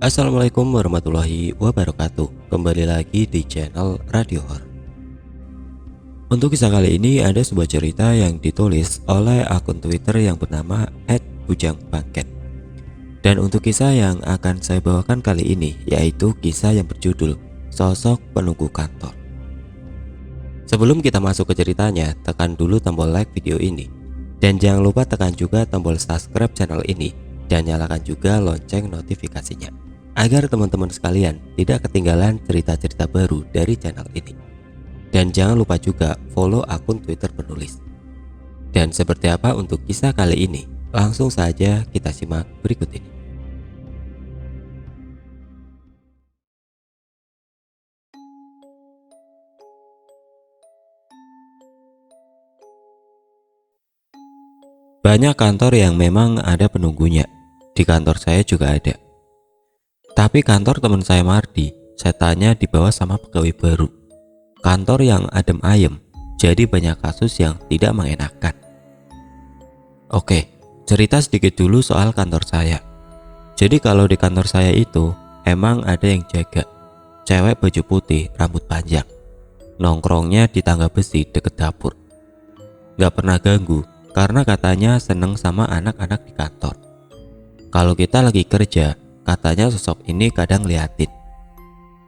Assalamualaikum warahmatullahi wabarakatuh. Kembali lagi di channel Radio Horor. Untuk kisah kali ini ada sebuah cerita yang ditulis oleh akun Twitter yang bernama @bujangbangket. Dan untuk kisah yang akan saya bawakan kali ini yaitu kisah yang berjudul Sosok Penunggu Kantor. Sebelum kita masuk ke ceritanya, tekan dulu tombol like video ini. Dan jangan lupa tekan juga tombol subscribe channel ini dan nyalakan juga lonceng notifikasinya, agar teman-teman sekalian tidak ketinggalan cerita-cerita baru dari channel ini. Dan jangan lupa juga follow akun Twitter penulis. Dan seperti apa untuk kisah kali ini? Langsung saja kita simak berikut ini. Banyak kantor yang memang ada penunggunya. Di kantor saya juga ada. Tapi kantor teman saya Mardi, saya tanya dibawa sama pegawai baru. Kantor yang adem ayem, jadi banyak kasus yang tidak mengenakan. Oke, cerita sedikit dulu soal kantor saya. Jadi kalau di kantor saya itu, emang ada yang jaga. Cewek baju putih, rambut panjang. Nongkrongnya di tangga besi deket dapur. Gak pernah ganggu, karena katanya seneng sama anak-anak di kantor. Kalau kita lagi kerja, katanya sosok ini kadang liatin.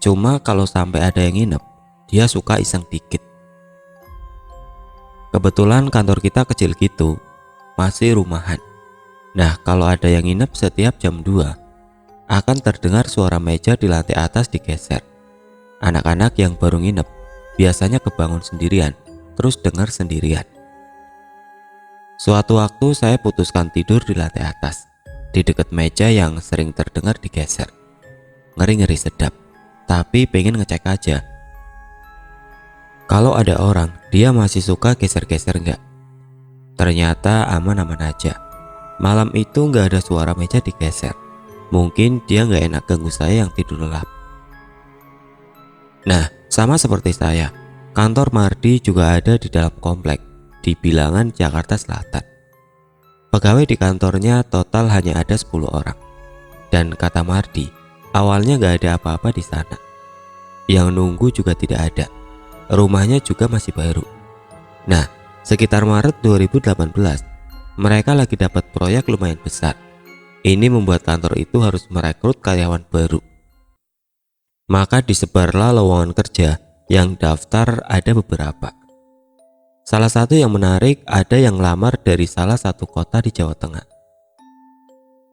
Cuma kalau sampai ada yang nginep, dia suka iseng dikit. Kebetulan kantor kita kecil gitu, masih rumahan. Nah, kalau ada yang nginep setiap jam 2, akan terdengar suara meja di lantai atas digeser. Anak-anak yang baru nginep biasanya kebangun sendirian, terus dengar sendirian. Suatu waktu saya putuskan tidur di lantai atas, di dekat meja yang sering terdengar digeser. Ngeri-ngeri sedap, tapi pengen ngecek aja. Kalau ada orang, dia masih suka geser-geser nggak? Ternyata aman-aman aja. Malam itu nggak ada suara meja digeser. Mungkin dia nggak enak ganggu saya yang tidur lelap. Nah, sama seperti saya, kantor Mardi juga ada di dalam komplek, di Bilangan, Jakarta Selatan. Pegawai di kantornya total hanya ada 10 orang. Dan kata Mardi, awalnya nggak ada apa-apa di sana. Yang nunggu juga tidak ada. Rumahnya juga masih baru. Nah, sekitar Maret 2018, mereka lagi dapat proyek lumayan besar. Ini membuat kantor itu harus merekrut karyawan baru. Maka disebarlah lowongan kerja yang daftar ada beberapa. Salah satu yang menarik, ada yang lamar dari salah satu kota di Jawa Tengah.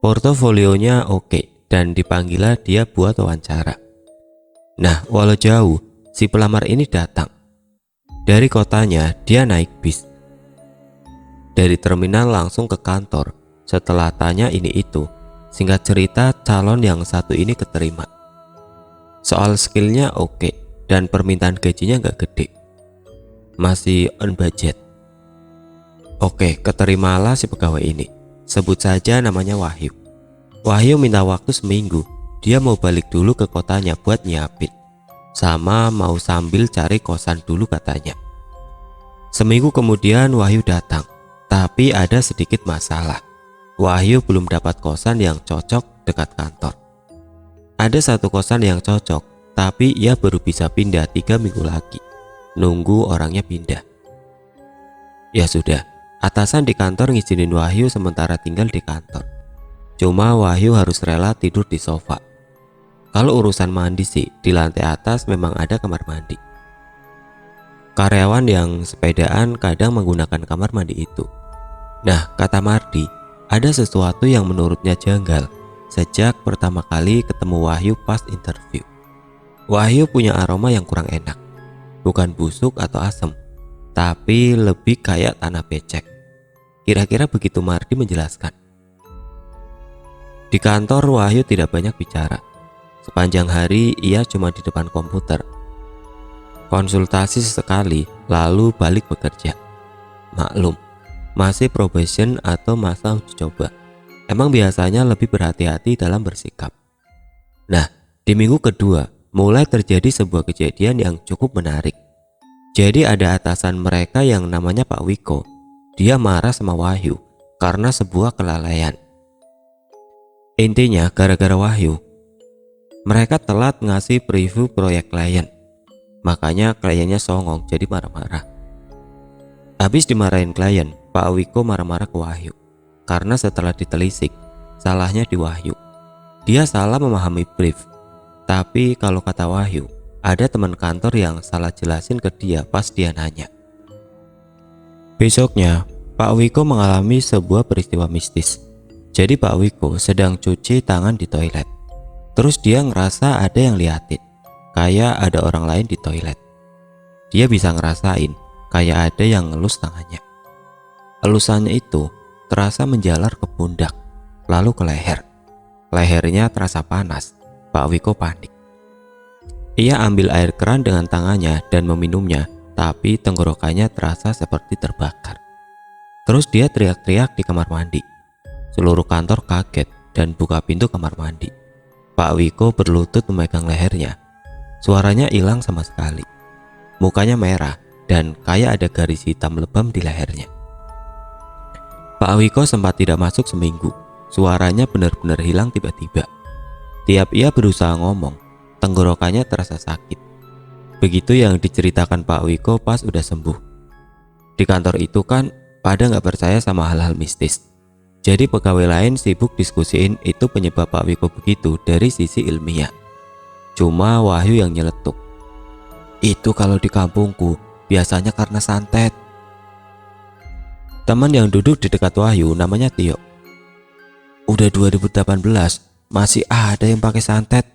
Portofolionya oke dan dipanggillah dia buat wawancara. Nah, walau jauh, si pelamar ini datang. Dari kotanya dia naik bis. Dari terminal langsung ke kantor. Setelah tanya ini itu, singkat cerita calon yang satu ini keterima. Soal skillnya oke dan permintaan gajinya gak gede. Masih on budget. Oke, keterimalah si pegawai ini. Sebut saja namanya Wahyu. Wahyu minta waktu seminggu. Dia mau balik dulu ke kotanya buat nyiapin. Sama mau sambil cari kosan dulu katanya. Seminggu kemudian Wahyu datang. Tapi ada sedikit masalah. Wahyu belum dapat kosan yang cocok dekat kantor. Ada satu kosan yang cocok, tapi ia baru bisa pindah 3 minggu lagi. Nunggu orangnya pindah. Ya sudah, atasan di kantor ngizinin Wahyu sementara tinggal di kantor. Cuma Wahyu harus rela tidur di sofa. Kalau urusan mandi sih, di lantai atas memang ada kamar mandi. Karyawan yang sepedaan kadang menggunakan kamar mandi itu. Nah, kata Mardi, ada sesuatu yang menurutnya janggal sejak pertama kali ketemu Wahyu pas interview. Wahyu punya aroma yang kurang enak. Bukan busuk atau asam, tapi lebih kayak tanah becek. Kira-kira begitu Mardi menjelaskan. Di kantor Wahyu tidak banyak bicara. Sepanjang hari ia cuma di depan komputer. Konsultasi sesekali, lalu balik bekerja. Maklum, masih probation atau masa uji coba. Emang biasanya lebih berhati-hati dalam bersikap. Nah, di minggu kedua mulai terjadi sebuah kejadian yang cukup menarik. Jadi ada atasan mereka yang namanya Pak Wiko. Dia marah sama Wahyu karena sebuah kelalaian. Intinya gara-gara Wahyu, Mereka telat ngasih preview proyek klien. Makanya kliennya songong jadi marah-marah. Habis dimarahin klien, Pak Wiko marah-marah ke Wahyu. Karena setelah ditelisik, salahnya di Wahyu. Dia salah memahami brief. Tapi kalau kata Wahyu, ada teman kantor yang salah jelasin ke dia pas dia nanya. Besoknya, Pak Wiko mengalami sebuah peristiwa mistis. Jadi Pak Wiko sedang cuci tangan di toilet. Terus dia ngerasa ada yang liatin, kayak ada orang lain di toilet. Dia bisa ngerasain kayak ada yang ngelus tangannya. Elusannya itu terasa menjalar ke pundak, lalu ke leher. Lehernya terasa panas. Pak Wiko panik. Ia ambil air keran dengan tangannya dan meminumnya, tapi tenggorokannya terasa seperti terbakar. Terus dia teriak-teriak di kamar mandi. Seluruh kantor kaget dan buka pintu kamar mandi. Pak Wiko berlutut memegang lehernya. Suaranya hilang sama sekali. Mukanya merah dan kayak ada garis hitam lebam di lehernya. Pak Wiko sempat tidak masuk seminggu. Suaranya benar-benar hilang tiba-tiba. Tiap ia berusaha ngomong, tenggorokannya terasa sakit. Begitu yang diceritakan Pak Wiko pas udah sembuh. Di kantor itu kan pada nggak percaya sama hal-hal mistis. Jadi pegawai lain sibuk diskusiin itu penyebab Pak Wiko begitu dari sisi ilmiah. Cuma Wahyu yang nyeletuk. Itu kalau di kampungku biasanya karena santet. Teman yang duduk di dekat Wahyu namanya Tio. Udah 2018 masih ada yang pakai santet.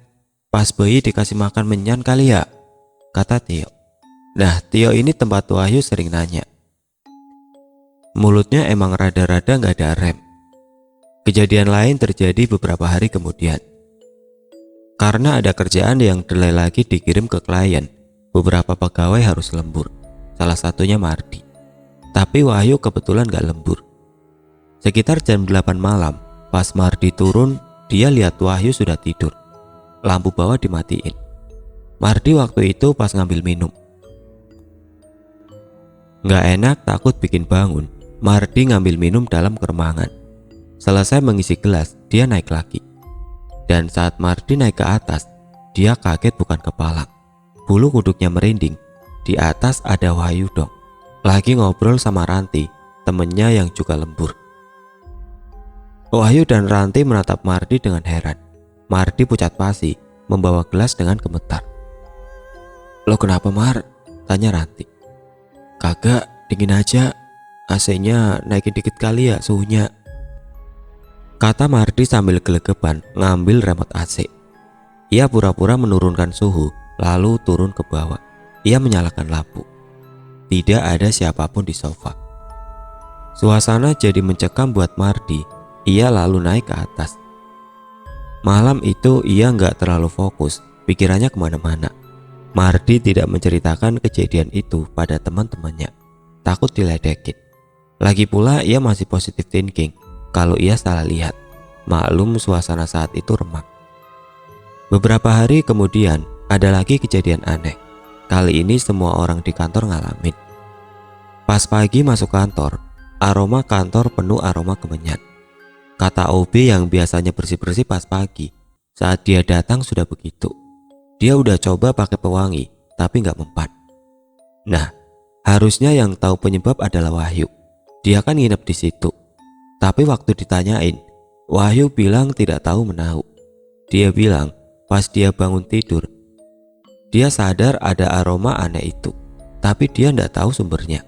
Pas bayi dikasih makan menyan kali ya, kata Tio. Nah, Tio ini tempat Wahyu sering nanya. Mulutnya emang rada-rada gak ada rem. Kejadian lain terjadi beberapa hari kemudian. Karena ada kerjaan yang delay lagi dikirim ke klien, beberapa pegawai harus lembur. Salah satunya Mardi. Tapi Wahyu kebetulan gak lembur. Sekitar jam 8 malam, pas Mardi turun, dia lihat Wahyu sudah tidur. Lampu bawah dimatiin. Mardi waktu itu pas ngambil minum. Gak enak takut bikin bangun, Mardi ngambil minum dalam keremangan. Selesai mengisi gelas, dia naik lagi. Dan saat Mardi naik ke atas, dia kaget bukan kepala. Bulu kuduknya merinding. Di atas ada Wahyu dong. Lagi ngobrol sama Ranti, temennya yang juga lembur. Wahyu dan Ranti menatap Mardi dengan heran. Mardi pucat pasi, membawa gelas dengan gemetar. Lo kenapa Mar? Tanya Ranti. Kagak, dingin aja. AC-nya naikin dikit kali ya suhunya, kata Mardi sambil gelegepan ngambil remote AC. Ia pura-pura menurunkan suhu, lalu turun ke bawah. Ia menyalakan lampu. Tidak ada siapapun di sofa. Suasana jadi mencekam buat Mardi. Ia lalu naik ke atas. Malam itu ia nggak terlalu fokus, pikirannya kemana-mana. Mardi tidak menceritakan kejadian itu pada teman-temannya, takut diledekin. Lagi pula ia masih positive thinking kalau ia salah lihat. Maklum suasana saat itu remang. Beberapa hari kemudian ada lagi kejadian aneh. Kali ini semua orang di kantor ngalamin. Pas pagi masuk kantor, aroma kantor penuh aroma kemenyan. Kata OB yang biasanya bersih-bersih pas pagi, saat dia datang sudah begitu. Dia udah coba pakai pewangi, tapi nggak mempan. Nah, harusnya yang tahu penyebab adalah Wahyu. Dia kan nginep di situ. Tapi waktu ditanyain, Wahyu bilang tidak tahu menahu. Dia bilang pas dia bangun tidur, dia sadar ada aroma aneh itu, tapi dia tidak tahu sumbernya.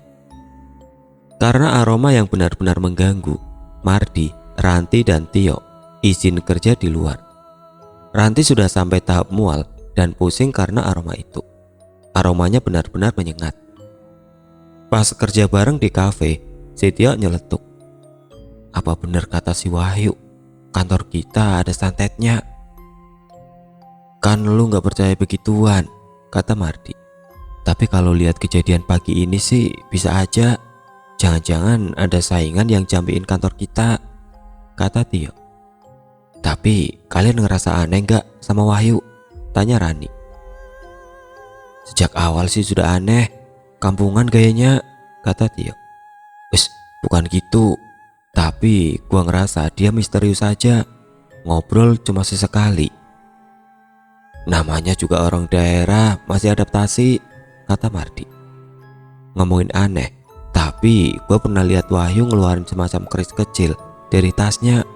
Karena aroma yang benar-benar mengganggu, Mardi, Ranti, dan Tio izin kerja di luar. Ranti sudah sampai tahap mual dan pusing karena aroma itu. Aromanya benar-benar menyengat. Pas kerja bareng di kafe, si Tio nyeletuk. Apa benar kata si Wahyu, kantor kita ada santetnya? Kan lu gak percaya begituan, kata Mardi. Tapi kalau lihat kejadian pagi ini sih bisa aja. Jangan-jangan ada saingan yang jambiin kantor kita, kata Tio. Tapi kalian ngerasa aneh gak sama Wahyu? Tanya Rani. Sejak awal sih sudah aneh, kampungan gayanya, kata Tio. Wes, bukan gitu. Tapi gua ngerasa dia misterius aja. Ngobrol cuma sesekali. Namanya juga orang daerah, masih adaptasi, kata Mardi. Ngomongin aneh, tapi gue pernah lihat Wahyu ngeluarin semacam keris kecil dari tasnya.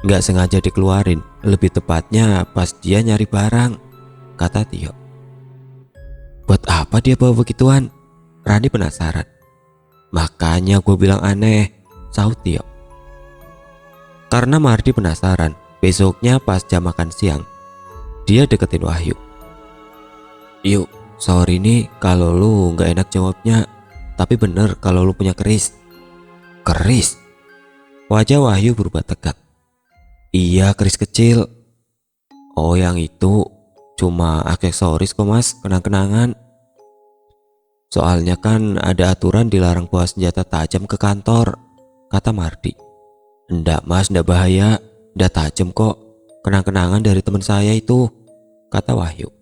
Nggak sengaja dikeluarin, lebih tepatnya pas dia nyari barang, kata Tio. Buat apa dia bawa begituan? Rani penasaran. Makanya gue bilang aneh, sahut Tio. Karena Mardi penasaran, besoknya pas jam makan siang, dia deketin Wahyu. Yuk, sorry nih kalau lu nggak enak jawabnya, tapi bener kalau lu punya keris. Keris? Wajah Wahyu berubah tegang. Iya, keris kecil. Oh, yang itu cuma aksesoris kok mas, kenang-kenangan. Soalnya kan ada aturan dilarang bawa senjata tajam ke kantor, kata Mardi. Ndak mas, ndak bahaya, ndak tajam kok, kenang-kenangan dari teman saya itu, kata Wahyu.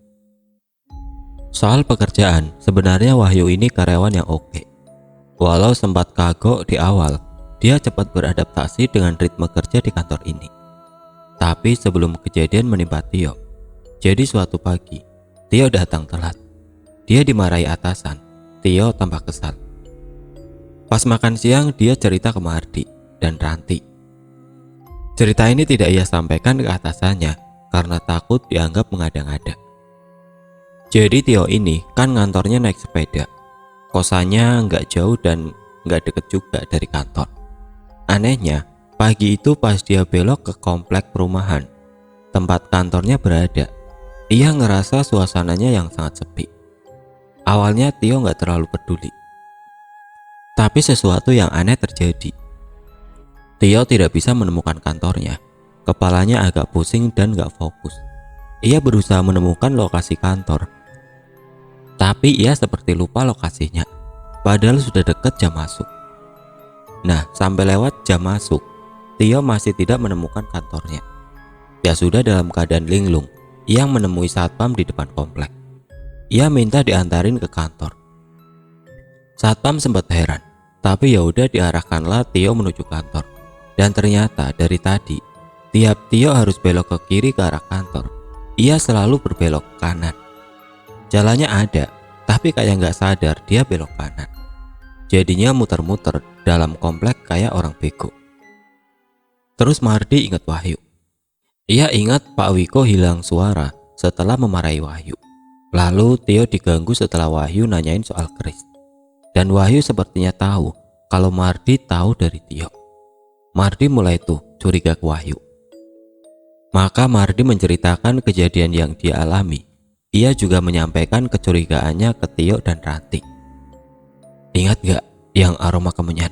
Soal pekerjaan, sebenarnya Wahyu ini karyawan yang oke. Walau sempat kagok di awal, dia cepat beradaptasi dengan ritme kerja di kantor ini. Tapi sebelum kejadian menimpa Tio, jadi suatu pagi, Tio datang telat. Dia dimarahi atasan, Tio tambah kesal. Pas makan siang, dia cerita ke Mardi dan Ranti. Cerita ini tidak ia sampaikan ke atasannya karena takut dianggap mengada-ngada. Jadi Tio ini kan ngantornya naik sepeda. Kosannya nggak jauh dan nggak deket juga dari kantor. Anehnya, pagi itu pas dia belok ke komplek perumahan, tempat kantornya berada, ia ngerasa suasananya yang sangat sepi. Awalnya Tio nggak terlalu peduli. Tapi sesuatu yang aneh terjadi. Tio tidak bisa menemukan kantornya. Kepalanya agak pusing dan gak fokus. Ia berusaha menemukan lokasi kantor, tapi ia seperti lupa lokasinya, padahal sudah dekat jam masuk. Nah, sampai lewat jam masuk, Tio masih tidak menemukan kantornya. Ya sudah, dalam keadaan linglung, ia menemui satpam di depan komplek. Ia minta diantarin ke kantor. Satpam sempat heran, tapi ya udah diarahkanlah Tio menuju kantor. Dan ternyata dari tadi, tiap Tio harus belok ke kiri ke arah kantor, ia selalu berbelok ke kanan. Jalannya ada, tapi kayak nggak sadar dia belok kanan. Jadinya muter-muter dalam komplek kayak orang bego. Terus Mardi ingat Wahyu. Ia ingat Pak Wiko hilang suara setelah memarahi Wahyu. Lalu Tio diganggu setelah Wahyu nanyain soal keris. Dan Wahyu sepertinya tahu kalau Mardi tahu dari Tio. Mardi mulai tuh curiga ke Wahyu. Maka Mardi menceritakan kejadian yang dia alami. Ia juga menyampaikan kecurigaannya ke Tio dan Ranti. Ingat gak yang aroma kemenyan?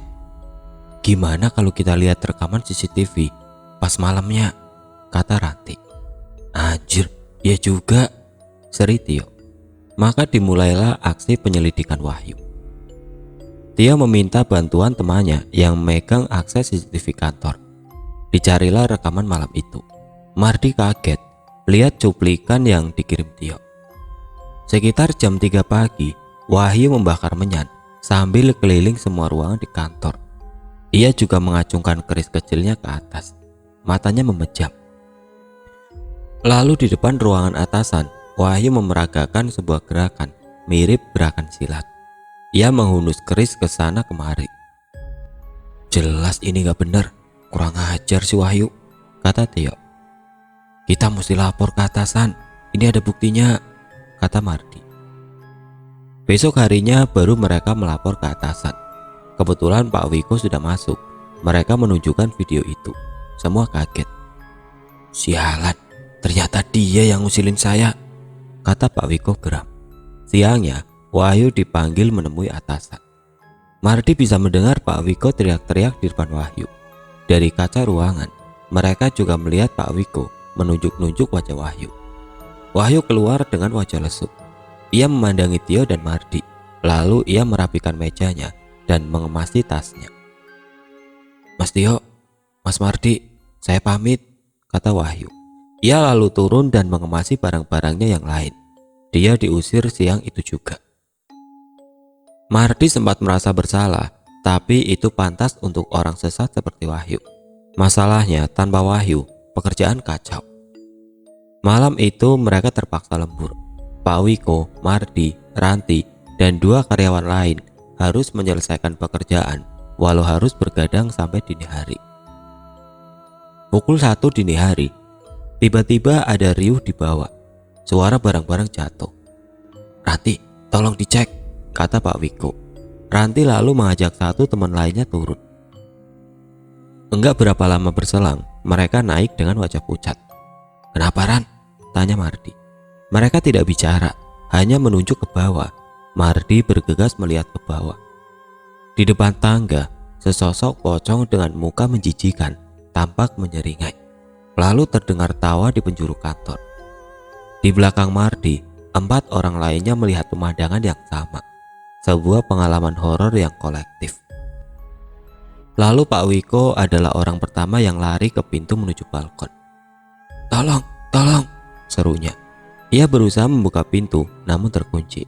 Gimana kalau kita lihat rekaman CCTV pas malamnya? Kata Ranti. Anjir, ya juga, seri Tio. Maka dimulailah aksi penyelidikan Wahyu. Tio meminta bantuan temannya yang memegang akses CCTV kantor. Dicarilah rekaman malam itu. Mardi kaget lihat cuplikan yang dikirim Tio. Sekitar jam 3 pagi, Wahyu membakar menyan sambil keliling semua ruangan di kantor. Ia juga mengacungkan keris kecilnya ke atas. Matanya memejam. Lalu di depan ruangan atasan, Wahyu memeragakan sebuah gerakan mirip gerakan silat. Ia menghunus keris ke sana kemari. Jelas ini gak benar, kurang ajar si Wahyu, kata Tio. Kita mesti lapor ke atasan, ini ada buktinya, kata Mardi. Besok harinya baru mereka melapor ke atasan. Kebetulan Pak Wiko sudah masuk. Mereka menunjukkan video itu. Semua kaget. Sialan, ternyata dia yang ngusilin saya, kata Pak Wiko geram. Siangnya Wahyu dipanggil menemui atasan. Mardi bisa mendengar Pak Wiko teriak-teriak di depan Wahyu. Dari kaca ruangan, mereka juga melihat Pak Wiko menunjuk-nunjuk wajah Wahyu. Wahyu keluar dengan wajah lesu. Ia memandangi Tio dan Mardi. Lalu ia merapikan mejanya dan mengemasi tasnya. Mas Tio, Mas Mardi, saya pamit, kata Wahyu. Ia lalu turun dan mengemasi barang-barangnya yang lain. Dia diusir siang itu juga. Mardi sempat merasa bersalah, tapi itu pantas untuk orang sesat seperti Wahyu. Masalahnya tanpa Wahyu, pekerjaan kacau. Malam itu mereka terpaksa lembur. Pak Wiko, Mardi, Ranti, dan 2 karyawan lain harus menyelesaikan pekerjaan walau harus bergadang sampai dini hari. Pukul 1 dini hari, tiba-tiba ada riuh di bawah. Suara barang-barang jatuh. "Ranti, tolong dicek," kata Pak Wiko. Ranti lalu mengajak satu teman lainnya turun. Enggak berapa lama berselang, mereka naik dengan wajah pucat. "Kenapa, Ran?" tanya Mardi. Mereka tidak bicara, hanya menunjuk ke bawah. Mardi bergegas melihat ke bawah. Di depan tangga, sesosok pocong dengan muka menjijikan tampak menyeringai. Lalu terdengar tawa di penjuru kantor. Di belakang Mardi, 4 orang lainnya melihat pemandangan yang sama. Sebuah pengalaman horor yang kolektif. Lalu Pak Wiko adalah orang pertama yang lari ke pintu menuju balkon. "Tolong, tolong," serunya. Ia berusaha membuka pintu namun terkunci.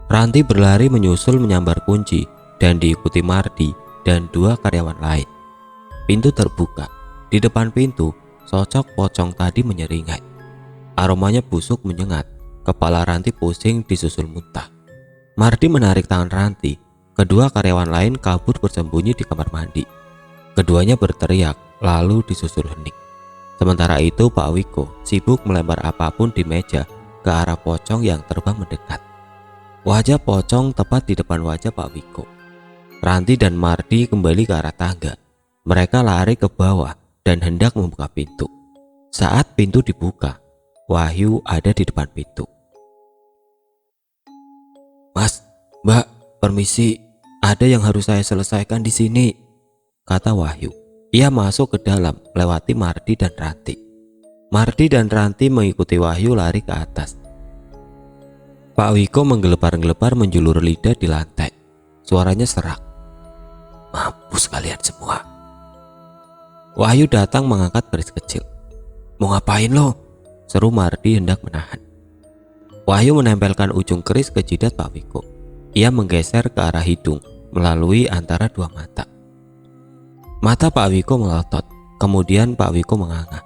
Ranti berlari menyusul menyambar kunci dan diikuti Mardi dan 2 karyawan lain. Pintu terbuka. Di depan pintu, sosok pocong tadi menyeringai. Aromanya busuk menyengat. Kepala Ranti pusing disusul muntah. Mardi menarik tangan Ranti. Kedua karyawan lain kabur bersembunyi di kamar mandi. Keduanya berteriak lalu disusul hening. Sementara itu Pak Wiko sibuk melempar apapun di meja ke arah pocong yang terbang mendekat. Wajah pocong tepat di depan wajah Pak Wiko. Ranti dan Mardi kembali ke arah tangga. Mereka lari ke bawah dan hendak membuka pintu. Saat pintu dibuka, Wahyu ada di depan pintu. "Mas, Mbak, permisi, ada yang harus saya selesaikan di sini," kata Wahyu. Ia masuk ke dalam melewati Mardi dan Ranti. Mardi dan Ranti mengikuti Wahyu lari ke atas. Pak Wiko menggelepar-gelepar menjulur lidah di lantai. Suaranya serak. "Mampus kalian semua." Wahyu datang mengangkat keris kecil. "Mau ngapain lo?" seru Mardi hendak menahan. Wahyu menempelkan ujung keris ke jidat Pak Wiko. Ia menggeser ke arah hidung melalui antara 2 mata. Mata Pak Wiko melotot, kemudian Pak Wiko menganga.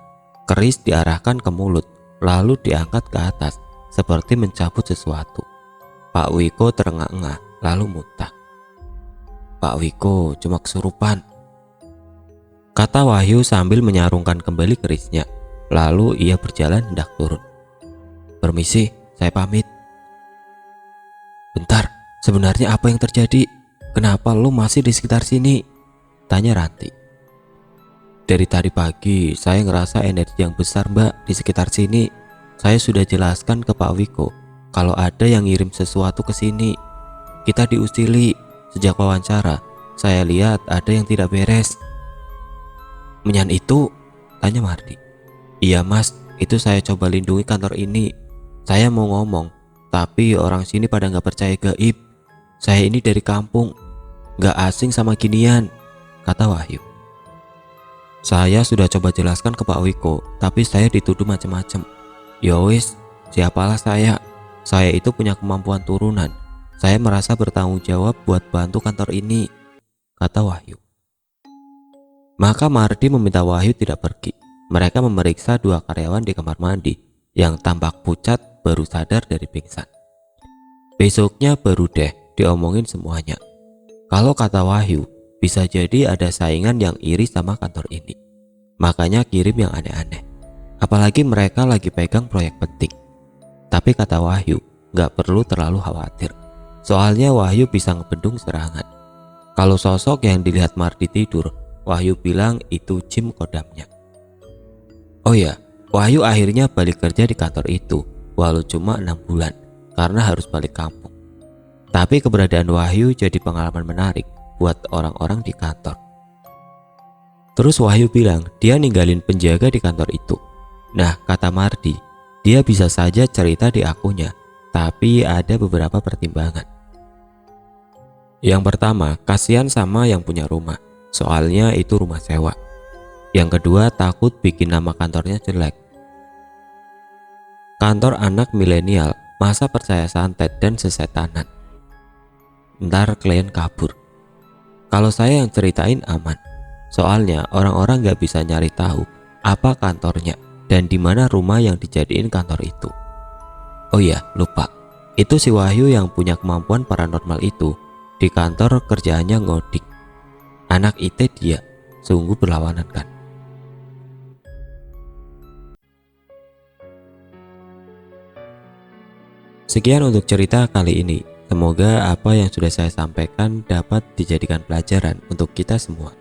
Keris diarahkan ke mulut, lalu diangkat ke atas seperti mencabut sesuatu. Pak Wiko terengah-engah lalu muntah. "Pak Wiko cuma kesurupan," kata Wahyu sambil menyarungkan kembali kerisnya. Lalu ia berjalan hendak turun. "Permisi, saya pamit." "Bentar, sebenarnya apa yang terjadi? Kenapa lo masih di sekitar sini?" tanya Ranti. "Dari tadi pagi saya ngerasa energi yang besar, Mbak, di sekitar sini. Saya sudah jelaskan ke Pak Wiko kalau ada yang ngirim sesuatu ke sini. Kita diusili. Sejak wawancara, saya lihat ada yang tidak beres." "Menyan itu?" tanya Mardi. "Iya Mas, itu saya coba lindungi kantor ini. Saya mau ngomong, tapi orang sini pada nggak percaya gaib. Saya ini dari kampung, nggak asing sama ginian," kata Wahyu. "Saya sudah coba jelaskan ke Pak Wiko, tapi saya dituduh macam-macam. Yowis, siapalah saya? Saya itu punya kemampuan turunan. Saya merasa bertanggung jawab buat bantu kantor ini," kata Wahyu. Maka Mardi meminta Wahyu tidak pergi. Mereka memeriksa 2 karyawan di kamar mandi yang tampak pucat baru sadar dari pingsan. Besoknya baru deh diomongin semuanya. Kalau kata Wahyu, bisa jadi ada saingan yang iri sama kantor ini. Makanya kirim yang aneh-aneh. Apalagi mereka lagi pegang proyek penting. Tapi kata Wahyu, gak perlu terlalu khawatir. Soalnya Wahyu bisa ngebendung serangan. Kalau sosok yang dilihat Mardi tidur, Wahyu bilang itu Jim kodamnya. Oh ya, Wahyu akhirnya balik kerja di kantor itu, walau cuma 6 bulan, karena harus balik kampung. Tapi keberadaan Wahyu jadi pengalaman menarik buat orang-orang di kantor. Terus Wahyu bilang dia ninggalin penjaga di kantor itu. Nah, kata Mardi, dia bisa saja cerita di akunnya, tapi ada beberapa pertimbangan. Yang pertama, kasihan sama yang punya rumah, soalnya itu rumah sewa. Yang kedua, takut bikin nama kantornya jelek. Kantor anak milenial, masa percaya santet dan sesetanan. Ntar klien kabur. Kalau saya yang ceritain aman, soalnya orang-orang gak bisa nyari tahu apa kantornya. dan di mana rumah yang dijadiin kantor itu. Oh iya, lupa. Itu si Wahyu yang punya kemampuan paranormal itu di kantor kerjaannya ngodik. Anak IT dia, sungguh berlawanan kan. Sekian untuk cerita kali ini. Semoga apa yang sudah saya sampaikan dapat dijadikan pelajaran untuk kita semua.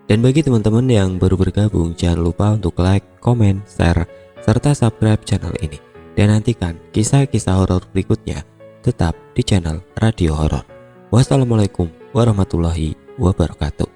Dan bagi teman-teman yang baru bergabung, jangan lupa untuk like, komen, share, serta subscribe channel ini. Dan nantikan kisah-kisah horor berikutnya tetap di channel Radio Horor. Wassalamualaikum warahmatullahi wabarakatuh.